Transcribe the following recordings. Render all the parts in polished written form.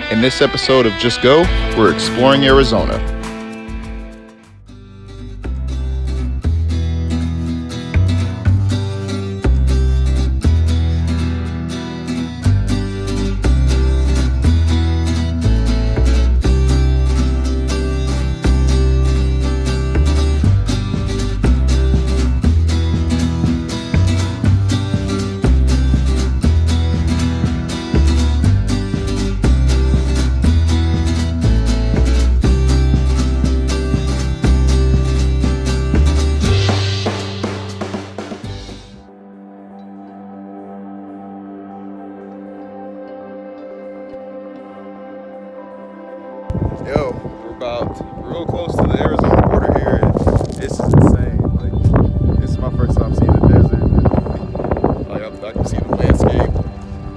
In this episode of Just Go, we're exploring Arizona. Yo, we're real close to the Arizona border here, and it's just insane. Like, this is my first time seeing the desert. And, like, I can see the landscape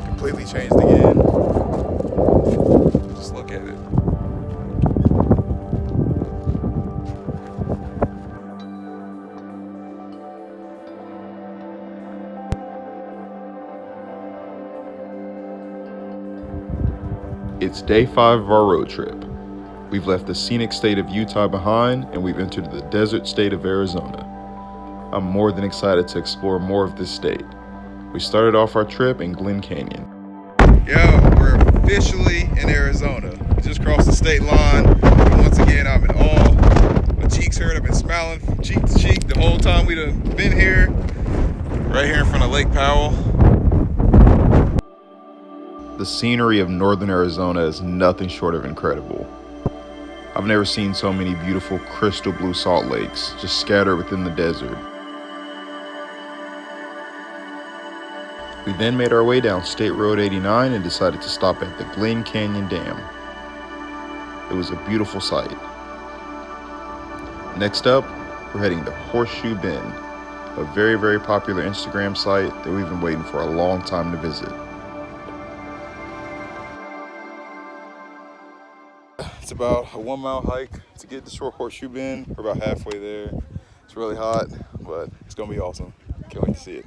completely changed again. Just look at it. It's day 5 of our road trip. We've left the scenic state of Utah behind, and we've entered the desert state of Arizona. I'm more than excited to explore more of this state. We started off our trip in GLEN Canyon. Yo, we're officially in Arizona. We just crossed the state line. And once again, I'm in awe. My cheeks hurt. I've been smiling from cheek to cheek the whole time we've been here. Right here in front of Lake Powell. The scenery of northern Arizona is nothing short of incredible. I've never seen so many beautiful crystal blue salt lakes just scattered within the desert. We then made our way down State Road 89 and decided to stop at the GLEN Canyon Dam. It was a beautiful sight. Next up, we're heading to Horseshoe Bend, a very, very popular Instagram site that we've been waiting for a long time to visit. It's about a 1 mile hike to get to Horseshoe Bend. We're about halfway there. It's really hot, but it's gonna be awesome. Can't wait to see it.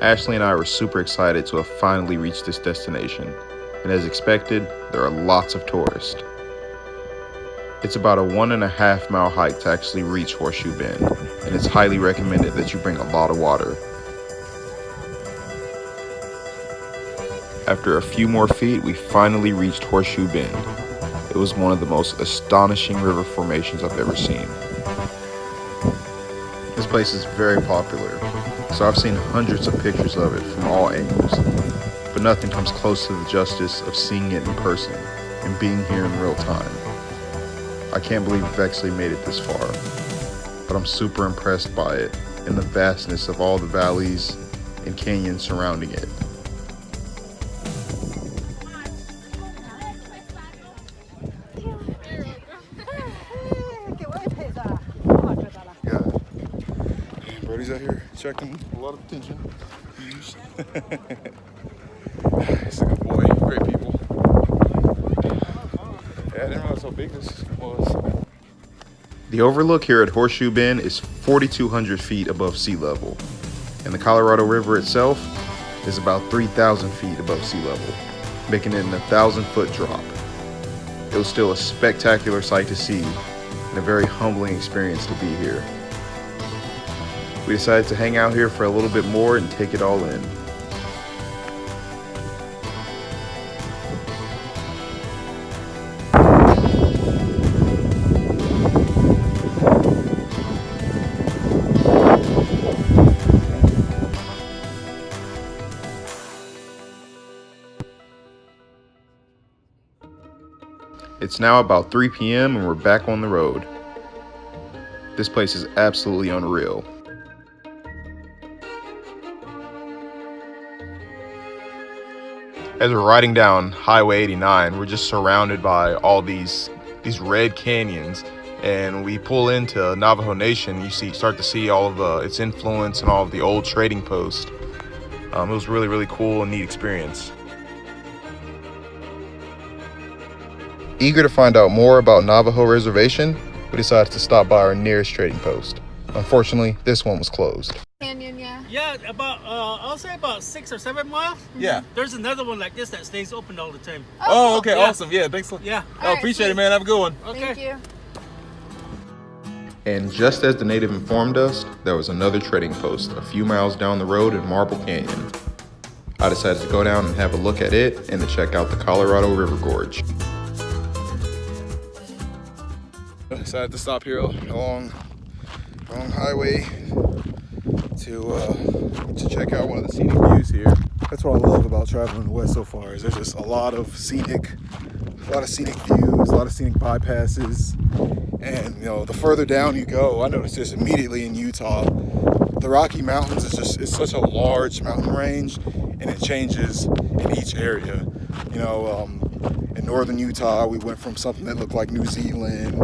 Ashley and I were super excited to have finally reached this destination, and as expected, there are lots of tourists. It's about a 1.5 mile hike to actually reach Horseshoe Bend, and it's highly recommended that you bring a lot of water. After a few more feet, we finally reached Horseshoe Bend. It was one of the most astonishing river formations I've ever seen. This place is very popular, so I've seen hundreds of pictures of it from all angles, but nothing comes close to the justice of seeing it in person and being here in real time. I can't believe we've actually made it this far, but I'm super impressed by it and the vastness of all the valleys and canyons surrounding it. Brody's out here attracting a lot of attention. He's a good boy. Great people. Yeah, I didn't realize how big this was. The overlook here at Horseshoe Bend is 4,200 feet above sea level, and the Colorado River itself is about 3,000 feet above sea level, making it an 1,000-foot drop. It was still a spectacular sight to see and a very humbling experience to be here. We decided to hang out here for a little bit more and take it all in. It's now about 3 p.m. and we're back on the road. This place is absolutely unreal. As we're riding down Highway 89, we're just surrounded by all these red canyons, and we pull into Navajo Nation. You start to see all of its influence and all of the old trading posts. It was really, really cool and neat experience. Eager to find out more about Navajo Reservation, we decided to stop by our nearest trading post. Unfortunately, this one was closed. Canyon, yeah. Yeah, about I'll say about 6 or 7 miles. Yeah. There's another one like this that stays open all the time. Oh, okay, Yeah. awesome. Yeah, thanks. Yeah. Oh, right, appreciate it, sweet. man. Have a good one. Okay. Thank you. And just as the native informed us, there was another trading post a few miles down the road in Marble Canyon. I decided to go down and have a look at it and to check out the Colorado River Gorge. I decided to stop here along highway to check out one of the scenic views here. That's what I love about traveling the West so far, is there's just a lot of scenic views, a lot of scenic bypasses. And you know, the further down you go, I noticed this immediately in Utah, the Rocky Mountains it's such a large mountain range, and it changes in each area. You know, in northern Utah, we went from something that looked like New Zealand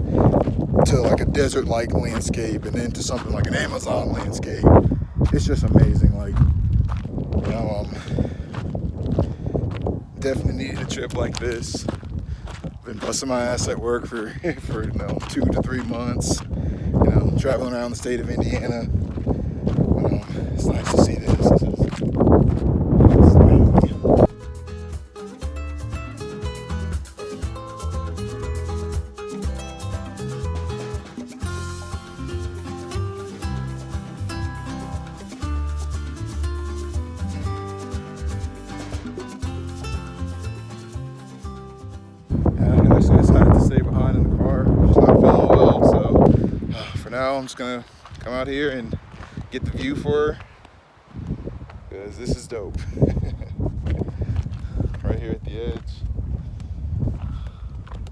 to like a desert-like landscape, and then to something like an Amazon landscape. It's just amazing. Like, you know, definitely needed a trip like this. Been busting my ass at work for 2 to 3 months. You know, traveling around the state of Indiana. You know, it's nice to see this. It's amazing. I actually decided to stay behind in the car. Just not feeling well, so for now I'm just gonna come out here and get the view for her, because this is dope. Right here at the edge.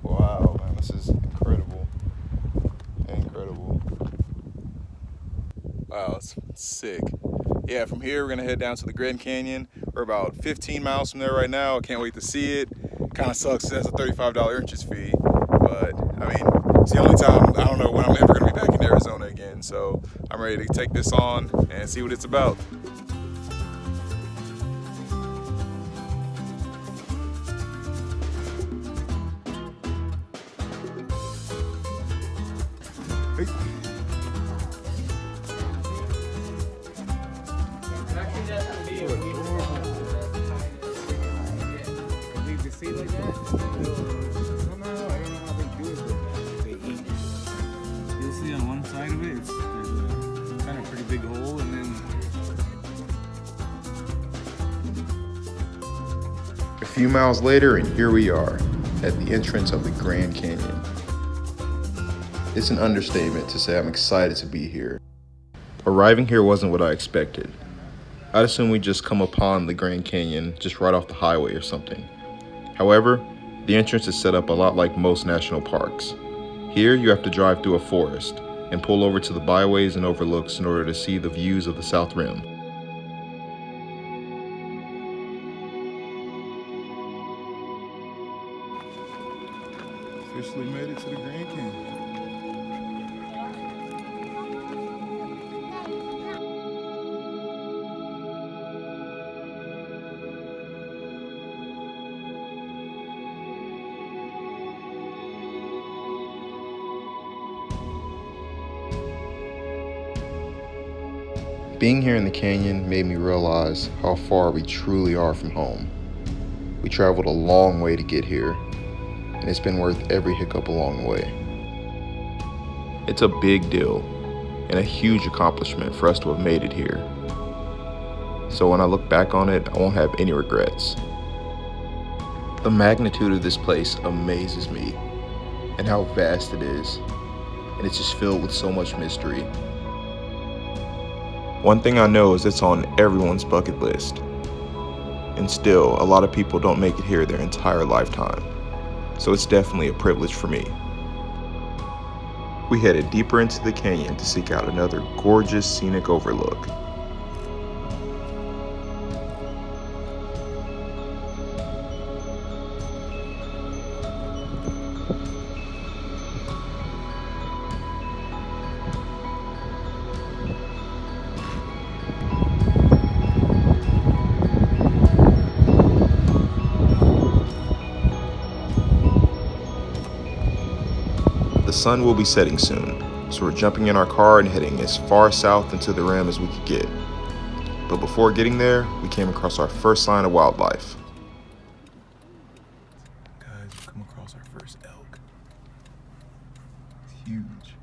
Wow, man, this is incredible. Incredible. Wow, it's sick. Yeah, from here we're gonna head down to the GLEN Canyon. We're about 15 miles from there right now. I can't wait to see it. Kind of sucks, it has a $35 entrance fee, but I mean, it's the only time, I don't know when I'm ever gonna be back in Arizona again, so I'm ready to take this on and see what it's about. Hey. See like that? Somehow, I don't know how they do it, but they eat. You'll see on one side of it, there's a kind of pretty big hole, and then A few miles later, and here we are at the entrance of the Grand Canyon. It's an understatement to say I'm excited to be here. Arriving here wasn't what I expected. I'd assume we'd just come upon the Grand Canyon just right off the highway or something. However, the entrance is set up a lot like most national parks. Here, you have to drive through a forest and pull over to the byways and overlooks in order to see the views of the South Rim. Officially made it to the Grand Canyon. Being here in the canyon made me realize how far we truly are from home. We traveled a long way to get here, and it's been worth every hiccup along the way. It's a big deal and a huge accomplishment for us to have made it here. So when I look back on it, I won't have any regrets. The magnitude of this place amazes me, and how vast it is, and it's just filled with so much mystery. One thing I know is it's on everyone's bucket list. And still, a lot of people don't make it here their entire lifetime. So it's definitely a privilege for me. We headed deeper into the canyon to seek out another gorgeous scenic overlook. The sun will be setting soon, so we're jumping in our car and heading as far south into the rim as we could get. But before getting there, we came across our first sign of wildlife. Guys, we've come across our first elk. It's huge.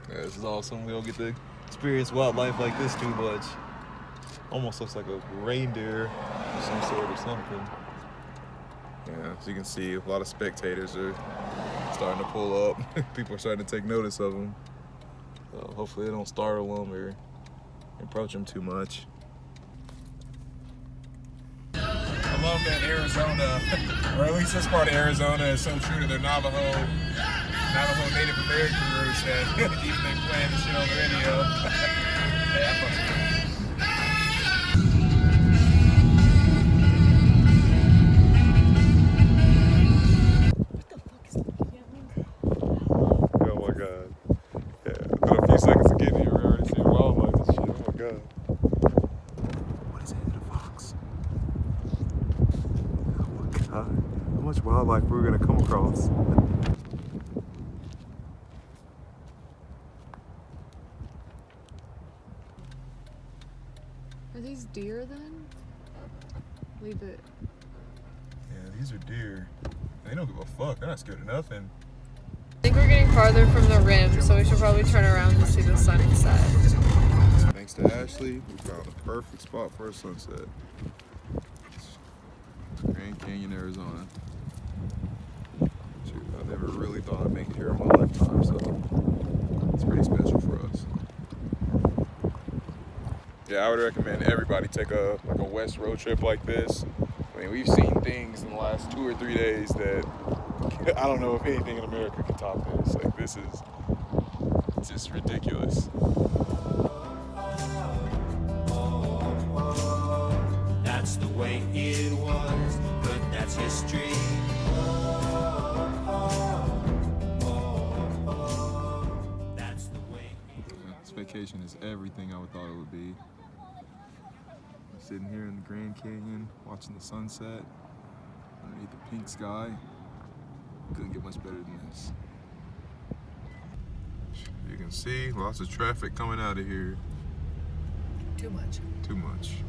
Yeah, this is awesome. We don't get to experience wildlife like this too much. Almost looks like a reindeer of some sort or something. Yeah, as you can see, a lot of spectators are starting to pull up. People are starting to take notice of them. So hopefully they don't startle them or approach them too much. I love that Arizona, or at least this part of Arizona, is so true to their Navajo Native American roots that even they playing this shit on the radio. Yeah, I fucks with it. Oh my god. Yeah, but a few seconds to get here, we're already seeing wildlife and shit. Oh my god. What is it? A fox? Oh my god. How much wildlife we're gonna come across. Are these deer then? Leave it. Yeah, these are deer. They don't give a fuck. They're not scared of nothing. I think we're getting farther from the rim, so we should probably turn around to see the sunset. Thanks to Ashley, we found the perfect spot for a sunset. Grand Canyon, Arizona. Shoot, I never really thought I'd make it here in my lifetime, so it's pretty special for us. Yeah, I would recommend everybody take a west road trip like this. I mean, we've seen things in the last 2 or 3 days that I don't know if anything in America can top this. Like, this is just ridiculous. That's the way it was, but that's history. That's the way. This vacation is everything I would thought it would be. I'm sitting here in the Grand Canyon, watching the sunset underneath the pink sky. Couldn't get much better than this. You can see lots of traffic coming out of here. Too much. Too much.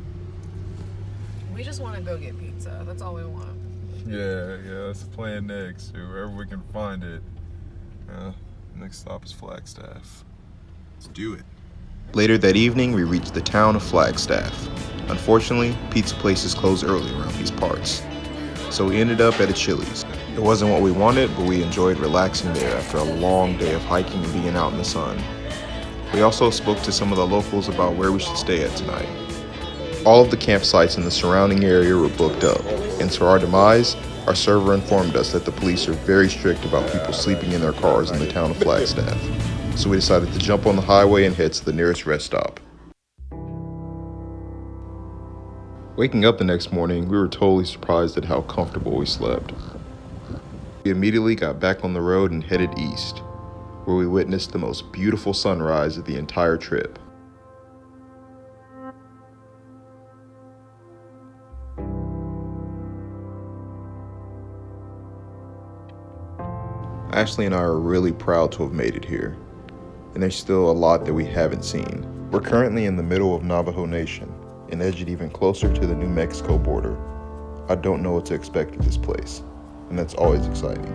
We just want to go get pizza. That's all we want. Yeah, that's the plan next. Wherever we can find it. Next stop is Flagstaff. Let's do it. Later that evening, we reached the town of Flagstaff. Unfortunately, pizza places close early around these parts, so we ended up at a Chili's. It wasn't what we wanted, but we enjoyed relaxing there after a long day of hiking and being out in the sun. We also spoke to some of the locals about where we should stay at tonight. All of the campsites in the surrounding area were booked up, and to our demise, our server informed us that the police are very strict about people sleeping in their cars in the town of Flagstaff. So we decided to jump on the highway and head to the nearest rest stop. Waking up the next morning, we were totally surprised at how comfortable we slept. We immediately got back on the road and headed east, where we witnessed the most beautiful sunrise of the entire trip. Ashley and I are really proud to have made it here, and there's still a lot that we haven't seen. We're currently in the middle of Navajo Nation, and edged even closer to the New Mexico border. I don't know what to expect at this place, and that's always exciting.